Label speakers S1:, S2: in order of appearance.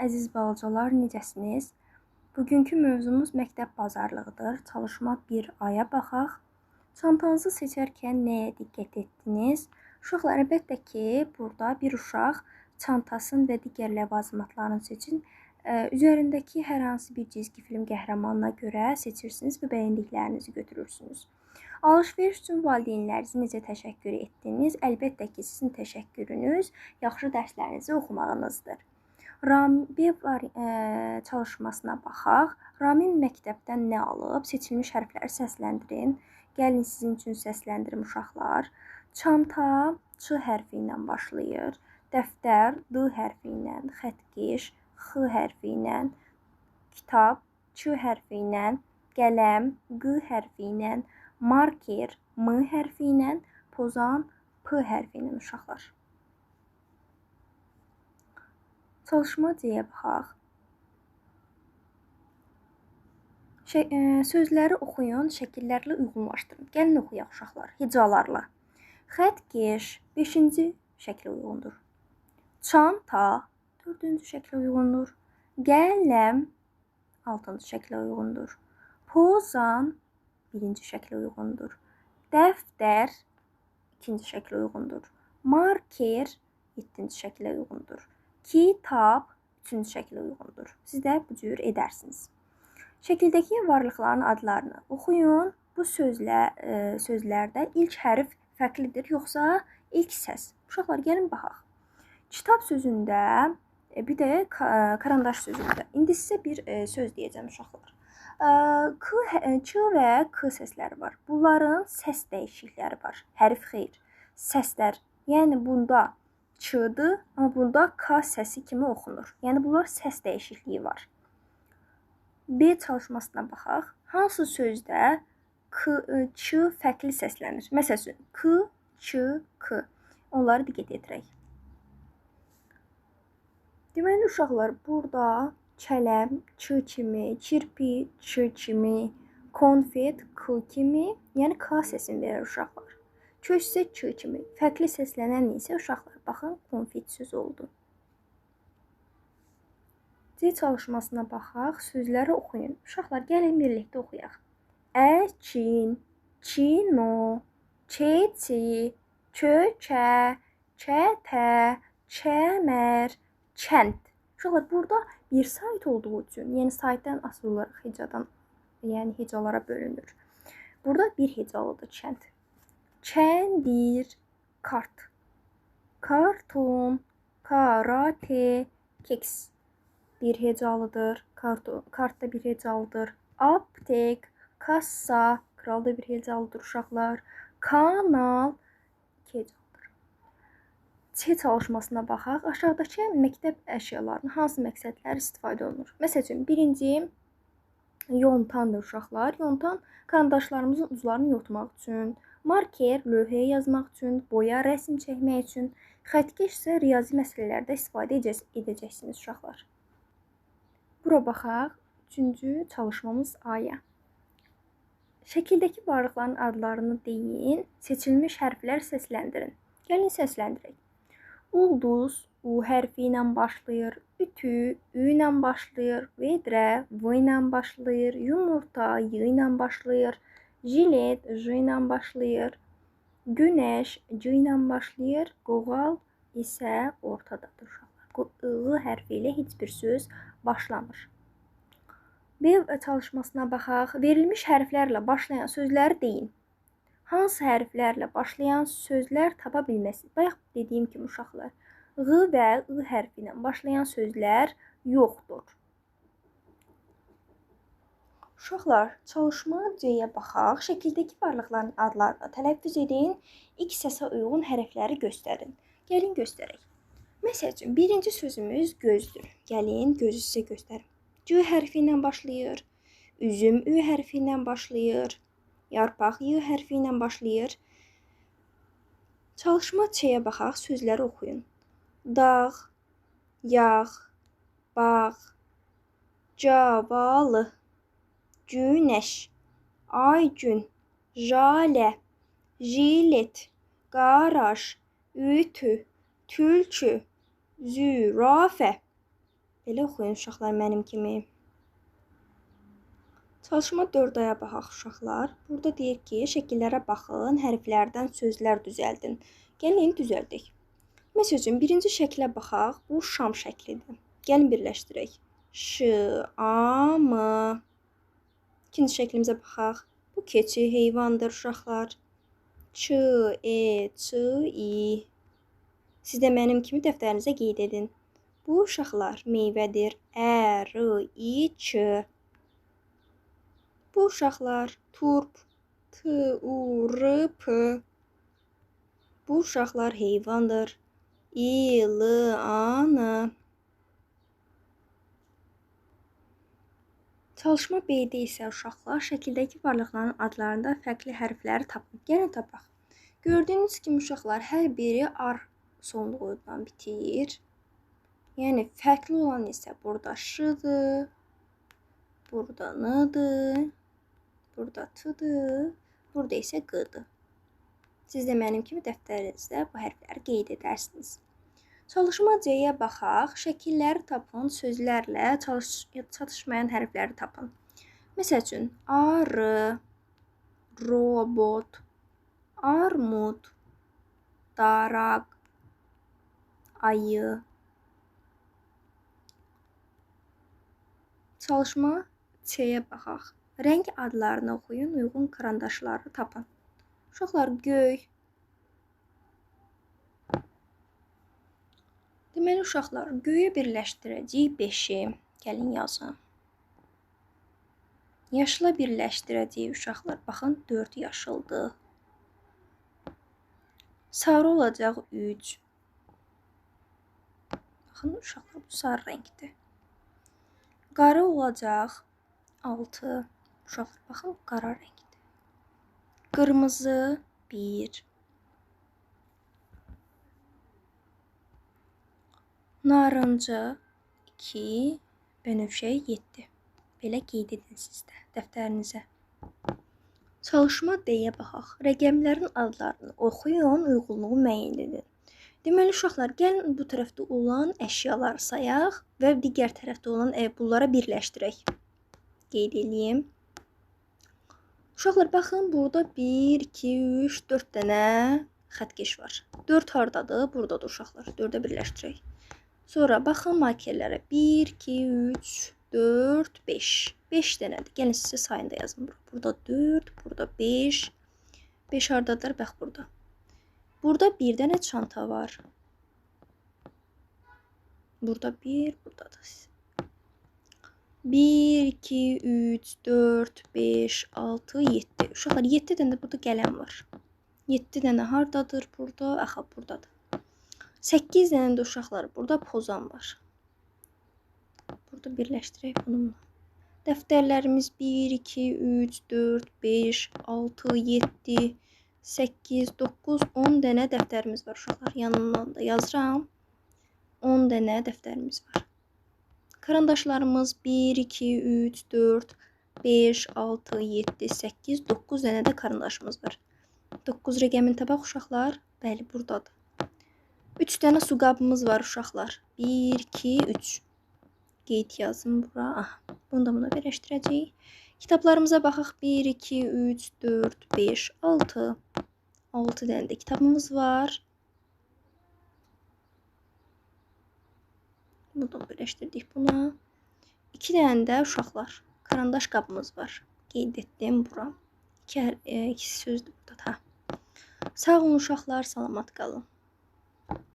S1: Əziz balacalar, necəsiniz? Bugünkü mövzumuz məktəb bazarlığıdır. Çalışma 1 aya baxaq. Çantanızı seçərkən nəyə diqqət etdiniz? Uşaqlar, əlbəttə ki, burada bir uşaq çantasını və digər ləvazimatlarını seçin. Üzərindəki hər hansı bir cizgi film qəhrəmanına görə seçirsiniz və bəyəndiklərinizi götürürsünüz. Alış-veriş üçün valideynlərinizə necə təşəkkür etdiniz? Əlbəttə ki, sizin təşəkkürünüz yaxşı dərslərinizi oxumağınızdır. Rami çalışmasına baxaq. Ramin məktəbdən nə alıb? Seçilmiş hərfləri səsləndirin. Gəlin sizin üçün səsləndirim uşaqlar. Çanta Ç hərfi ilə başlayır. Dəftər D hərfi ilə, xəttkeş X hərfi ilə, kitab Ç hərfi ilə, qələm Q hərfi ilə, marker M hərfi ilə, pozan P hərfi ilə uşaqlar. Çalışma C-yə baxaq. Sözləri oxuyun, şəkillərlə uyğunlaşdırın. Gəlin oxuyaq uşaqlar, hecalarla. Xəttkeş 5-ci şəklə uyğundur. Çanta 4-cü şəklə uyğundur. Qələm 6-cı şəklə uyğundur. Pozan 1-ci şəklə uyğundur. Dəftər 2-ci şəklə uyğundur. Marker 7-ci şəklə uyğundur. Kitab 3-cü şəklə uyğundur. Siz də bu cür edərsiniz. Şəkildəki varlıqların adlarını oxuyun. Bu sözlərdə ilk hərf fərqlidir, yoxsa ilk səs? Uşaqlar, gəlin baxaq. Kitab sözündə, bir də karandaş sözündə. İndi sizə bir söz deyəcəm uşaqlar. Ç və K səsləri var. Bunların səs dəyişiklikləri var. Hərf xeyr. Səslər. Yəni bunda Ç-dır, amma bunda K səsi kimi oxunur. Yəni bunlar səs dəyişikliyi var. B çalışmasına baxaq. Hansı sözdə Ç fərqli səslənir? Məsələn, K, Ç, K. Onları diqqət yetirək. Deməli uşaqlar, burada kələm Ç kimi, kirpi Ç kimi, konfet K kimi, yəni K səsini verir uşaqlar. Köçsə Ç kimi. Fərqli səslənən isə uşaqlar, baxın, konfet söz oldu. C çalışmasına baxaq, sözləri oxuyun. Uşaqlar, gəlin birlikdə oxuyaq. Əkin, kino, keçi, çökə, çətə, çəmər, kənd. Uşaqlar, burada bir sayt olduğu üçün, yəni saytdan asılı olaraq hecadan, yəni hecalara bölünür. Burada bir hecalıdır kənd. Kəndir, kart, karton, karate, keks. Bir hecalıdır, kart da bir hecalıdır. Aptek, kassa, kral da bir hecalıdır uşaqlar. Kanal, iki hecalıdır. C çalışmasına baxaq. Aşağıdakı məktəb əşyalarının hansı məqsədlər istifadə olunur? Məsələn, birinci yontandır uşaqlar. Yontan karandaşlarımızın uclarını yotmaq üçün, marker lövhəyə yazmaq üçün, boya rəsm çəkmək üçün, xəttkeş isə riyazi məsələlərdə istifadə edəcəksiniz uşaqlar. Bura baxaq. 3-cü çalışmamız A-ya. Şəkildəki varlıqların adlarını deyin, seçilmiş hərflər səsləndirin. Gəlin səsləndirək. Ulduz U hərfi ilə başlayır, ütü Ü ilə başlayır, vedrə V ilə başlayır, yumurta Y ilə başlayır, jilet J ilə başlayır, günəş C ilə başlayır, qoğal isə ortadadır uşaqlar. I hərfi ilə heç bir söz başlamır. B çalışmasına baxaq. Verilmiş hərflərlə başlayan sözləri deyin. Hansı hərflərlə başlayan sözlər tapa bilməsiniz? Bayaq dediyim kimi uşaqlar, Ğ və I hərfi ilə başlayan sözlər yoxdur. Uşaqlar, çalışma C-yə baxaq. Şəkildəki varlıqların adlarını tələffüz edin. İlk səsə uyğun hərfləri göstərin. Gəlin göstərək. Məsələn, birinci sözümüz gözdür. Gəlin gözü sizə göstərim. C hərfi ilə başlayır. Üzüm Ü hərfi ilə başlayır. Yarpaq Y hərfi ilə başlayır. Çalışma Ç-yə baxaq, sözləri oxuyun. Dağ, yağ, bağ, cavalı, günəş, aygün, jalə, jilet, qaraj, ütü, tülkü, zürafə. Belə oxuyun uşaqlar mənim kimi. Çalışma 4-aya baxaq uşaqlar. Burada deyir ki, şəkillərə baxın, hərflərdən sözlər düzəldin. Gəlin düzəldək. Məsəl üçün, birinci şəklə baxaq. Bu şam şəklidir. Gəlin birləşdirək. Ş, A, M. İkinci şəklimizə baxaq. Bu keçi heyvandır uşaqlar. Ç, E, Ç, İ. Siz də mənim kimi dəftərinizə qeyd edin. Bu uşaqlar meyvədir. Ə, R, İ, Ç. Bu uşaqlar turp. T, U, R, P. Bu uşaqlar heyvandır. İ, L, A, N. Çalışma B-də isə uşaqlar şəkildəki varlıqların adlarında fərqli hərfləri tapın. Gəlin tapaq. Gördüyünüz kimi uşaqlar hər biri ar sonluğundan bitir. Yəni fərqli olan isə burada Ş-dır, burada N-dır, burada T-dır, burada isə Q-dır. Siz də mənim kimi dəftərinizdə bu hərfləri qeyd edərsiniz. Çalışma C-yə baxaq. Şəkilləri tapın, sözlərlə çatışmayan hərfləri tapın. Məsəl üçün, arı, robot, armud, daraq, ayı. Çalışma C-yə baxaq. Rəng adlarını oxuyun, uyğun karandaşları tapın. Uşaqlar, göy. Deməli, uşaqlar, göyə birləşdirəcəyik 5-i. Gəlin yazın. Yaşla birləşdirəcəyik uşaqlar. Baxın, 4 yaşıldır. Sarı olacaq 3. Baxın, uşaqlar, bu sarı rəngdir. Qara olacaq 6. Uşaqlar, baxın, qara rəngdir. Qırmızı 1. Narıncı 2. Bənövşə 7. Belə qeyd edin siz də dəftərinizə. Çalışma D-yə baxaq. Rəqəmlərin adlarını oxuyun, uyğunluğu müəyyən edin. Deməli, uşaqlar, gəlin bu tərəfdə olan əşyaları sayaq və digər tərəfdə olan bunlara birləşdirək. Qeyd edeyim. Uşaqlar, baxın, burada 1, 2, 3, 4 dənə xəttkeş var. 4 hardadır? Buradadır uşaqlar. 4-ə birləşdirək. Sonra baxın markerlərə. 1, 2, 3, 4, 5. 5 dənədir. Gəlin sizə sayını da yazın. Burada 4, burada 5. 5 hardadır? Bax, burada. Burada bir dənə çanta var. Burada 1, burada da 1, 2, 3, 4, 5, 6, 7. Uşaqlar, 7 dənə burada qələm var. 7 dənə hardadır? Burada, axa, buradadır. 8 dənə də uşaqlar, burada pozan var. Burada birləşdirək bununla. Dəftərlərimiz 1, 2, 3, 4, 5, 6, 7, 8, 9, 10 dənə dəftərimiz var uşaqlar. Yanından da yazıram. 10 dənə dəftərimiz var. Karandaşlarımız 1, 2, 3, 4, 5, 6, 7, 8, 9 dənə də karandaşımız var. 9 rəqəmini tapaq uşaqlar. Bəli, buradadır. 3 dənə su qabımız var uşaqlar. 1, 2, 3. Qeyd yazın bura. Bunu da buna birləşdirəcəyik. Kitablarımıza baxaq. 1, 2, 3, 4, 5, 6. 6 dənə də kitabımız var. Bunu da birləşdirdik buna. 2 dənə də uşaqlar. Karandaş qabımız var. Qeyd etdim bura. İki sözdür burada. Sağ olun uşaqlar, salamat qalın.